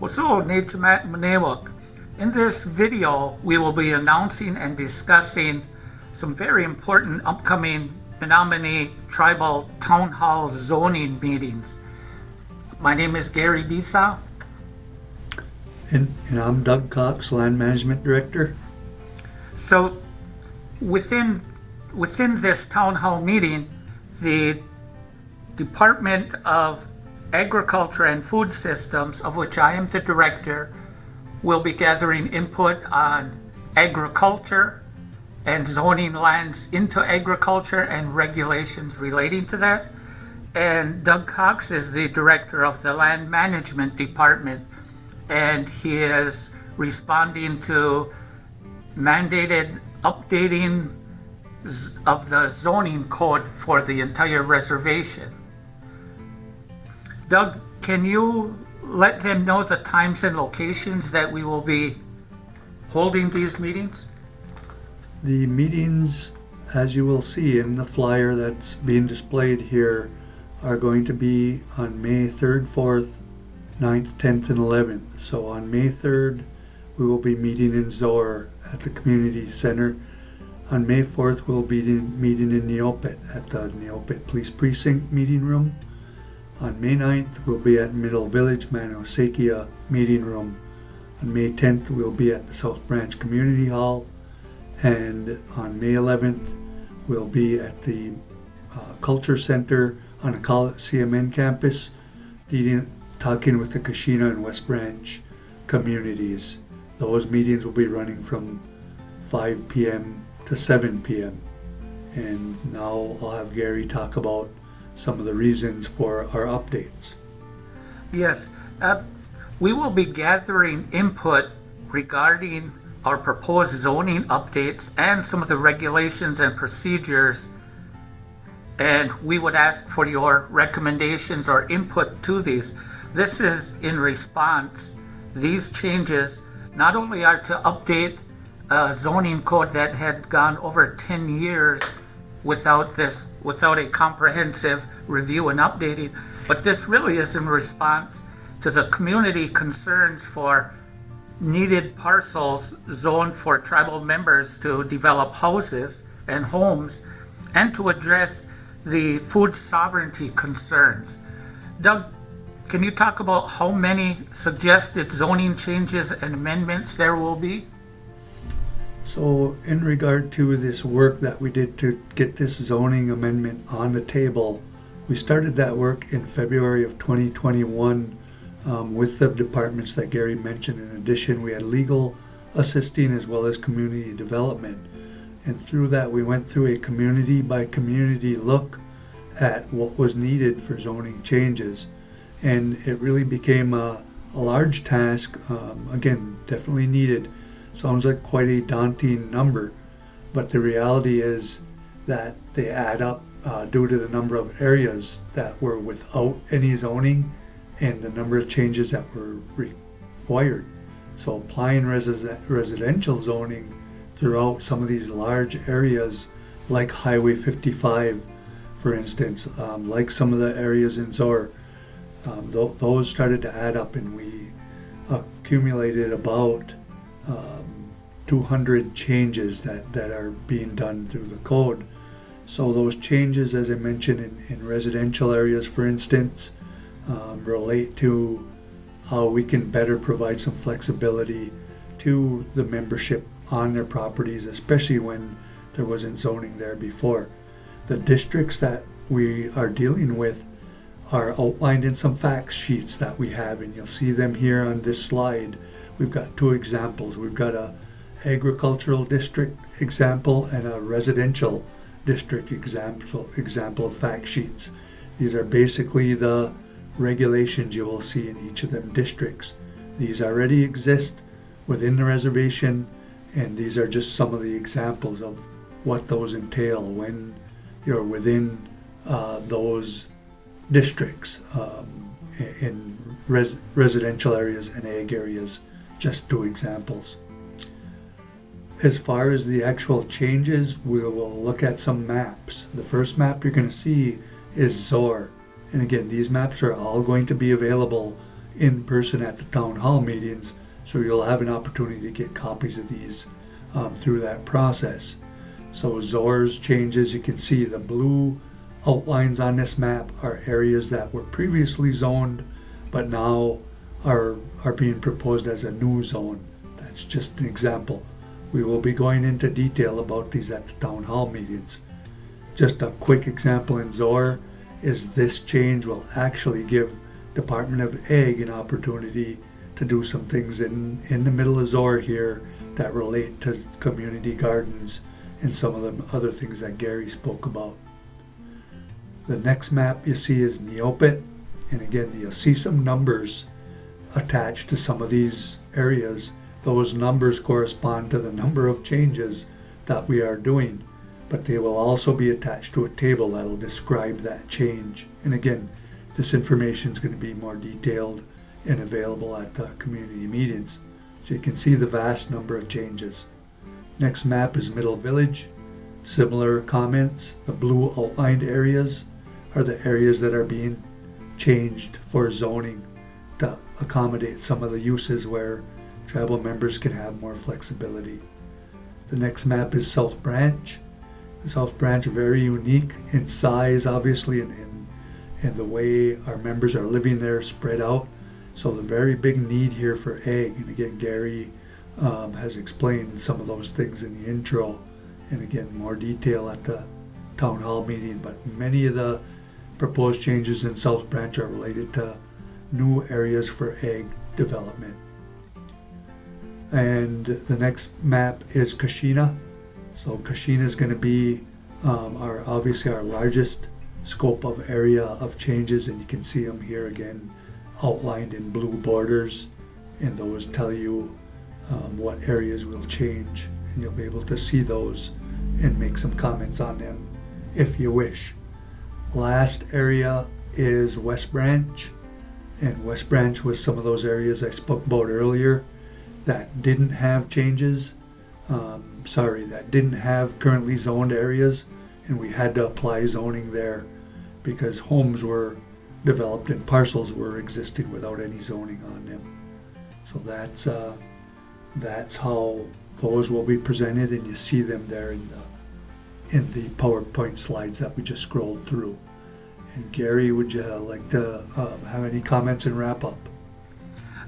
So, Maehnowesekiyah. In this video, we will be announcing and discussing some very important upcoming Menominee Tribal Townhouse zoning meetings. My name is Gary Bisa. And I'm Doug Cox, Land Management Director. So, within this town hall meeting, the Department of Agriculture and Food Systems, of which I am the director, will be gathering input on agriculture and zoning lands into agriculture and regulations relating to that. And Doug Cox is the director of the Land Management Department, and he is responding to mandated updating of the zoning code for the entire reservation. Doug, can you let them know the times and locations that we will be holding these meetings? The meetings, as you will see in the flyer that's being displayed here, are going to be on May 3rd, 4th, 9th, 10th, and 11th. So on May 3rd, we will be meeting in Zoar at the Community Center. On May 4th, we'll be meeting in Neopit at the Neopit Police Precinct meeting room. On May 9th, we'll be at Middle Village Maehnowesekiyah meeting room. On May 10th, we'll be at the South Branch Community Hall. And on May 11th, we'll be at the Culture Center on the CMN campus, talking with the Keshena and West Branch communities. Those meetings will be running from 5 p.m. to 7 p.m. And now I'll have Gary talk about some of the reasons for our updates. Yes, we will be gathering input regarding our proposed zoning updates and some of the regulations and procedures, and we would ask for your recommendations or input to these. This is in response. These changes not only are to update a zoning code that had gone over 10 years without a comprehensive review and updating, but this really is in response to the community concerns for needed parcels zoned for tribal members to develop houses and homes, and to address the food sovereignty concerns. Doug, can you talk about how many suggested zoning changes and amendments there will be? So in regard to this work that we did to get this zoning amendment on the table, we started that work in February of 2021 with the departments that Gary mentioned. In addition, we had legal assisting as well as community development. And through that, we went through a community by community look at what was needed for zoning changes. And it really became a large task, again, definitely needed. Sounds like quite a daunting number, but the reality is that they add up due to the number of areas that were without any zoning and the number of changes that were required. So applying residential zoning throughout some of these large areas like Highway 55, for instance, like some of the areas in Zoar, those started to add up, and we accumulated about 200 changes that are being done through the code. So those changes, as I mentioned, in residential areas, for instance, relate to how we can better provide some flexibility to the membership on their properties, especially when there wasn't zoning there before. The districts that we are dealing with are outlined in some fact sheets that we have, and you'll see them here on this slide. We've got two examples. We've got a agricultural district example and a residential district example of fact sheets. These are basically the regulations you will see in each of them districts. These already exist within the reservation, and these are just some of the examples of what those entail when you're within those districts in residential areas and ag areas, just two examples. As far as the actual changes, we will look at some maps. The first map you're going to see is Zoar. And again, these maps are all going to be available in person at the town hall meetings, so you'll have an opportunity to get copies of these through that process. So Zoar's changes, you can see the blue outlines on this map are areas that were previously zoned but now are being proposed as a new zone. That's just an example. We will be going into detail about these at the town hall meetings. Just a quick example in Zoar is this change will actually give Department of Ag an opportunity to do some things in the middle of Zoar here that relate to community gardens and some of the other things that Gary spoke about. The next map you see is Neopit, and again you'll see some numbers attached to some of these areas. Those numbers correspond to the number of changes that we are doing, but they will also be attached to a table that will describe that change. And again, this information is going to be more detailed and available at the community meetings. So you can see the vast number of changes. Next map is Middle Village. Similar comments. The blue outlined areas are the areas that are being changed for zoning to accommodate some of the uses where tribal members can have more flexibility. The next map is South Branch. The South Branch is very unique in size, obviously, and the way our members are living there spread out. So the very big need here for ag, and again Gary has explained some of those things in the intro, and again more detail at the town hall meeting, but many of the proposed changes in South Branch are related to new areas for ag development. And the next map is Keshena. So Keshena is going to be obviously our largest scope of area of changes, and you can see them here again outlined in blue borders, and those tell you what areas will change, and you'll be able to see those and make some comments on them if you wish. Last area is West Branch, and West Branch was some of those areas I spoke about earlier that didn't have changes, that didn't have currently zoned areas, and we had to apply zoning there because homes were developed and parcels were existing without any zoning on them. So that's how those will be presented, and you see them there in the PowerPoint slides that we just scrolled through. And Gary, would you like to have any comments and wrap up?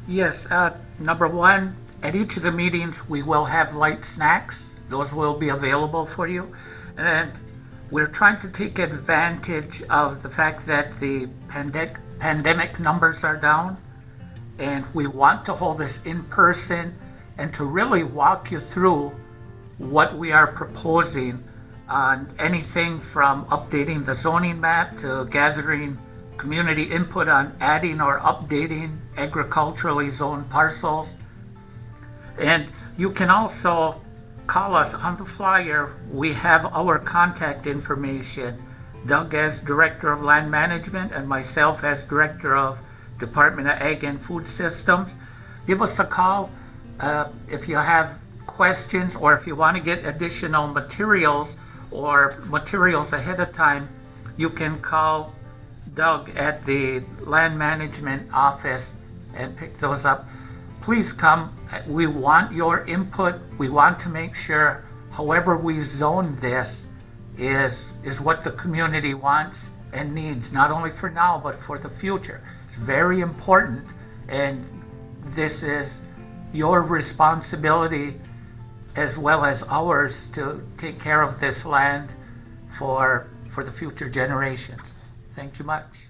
Yes, number one, at each of the meetings we will have light snacks. Those will be available for you. And we're trying to take advantage of the fact that the pandemic numbers are down, and we want to hold this in person and to really walk you through what we are proposing on anything from updating the zoning map to gathering community input on adding or updating agriculturally zoned parcels. And you can also call us on the flyer. We have our contact information. Doug as Director of Land Management and myself as Director of Department of Ag and Food Systems. Give us a call if you have questions, or if you want to get additional materials or materials ahead of time. You can call Doug at the Land Management Office and pick those up. Please come. We want your input. We want to make sure however we zone this is what the community wants and needs, not only for now but for the future. It's very important, and this is your responsibility as well as ours to take care of this land for the future generations. Thank you much.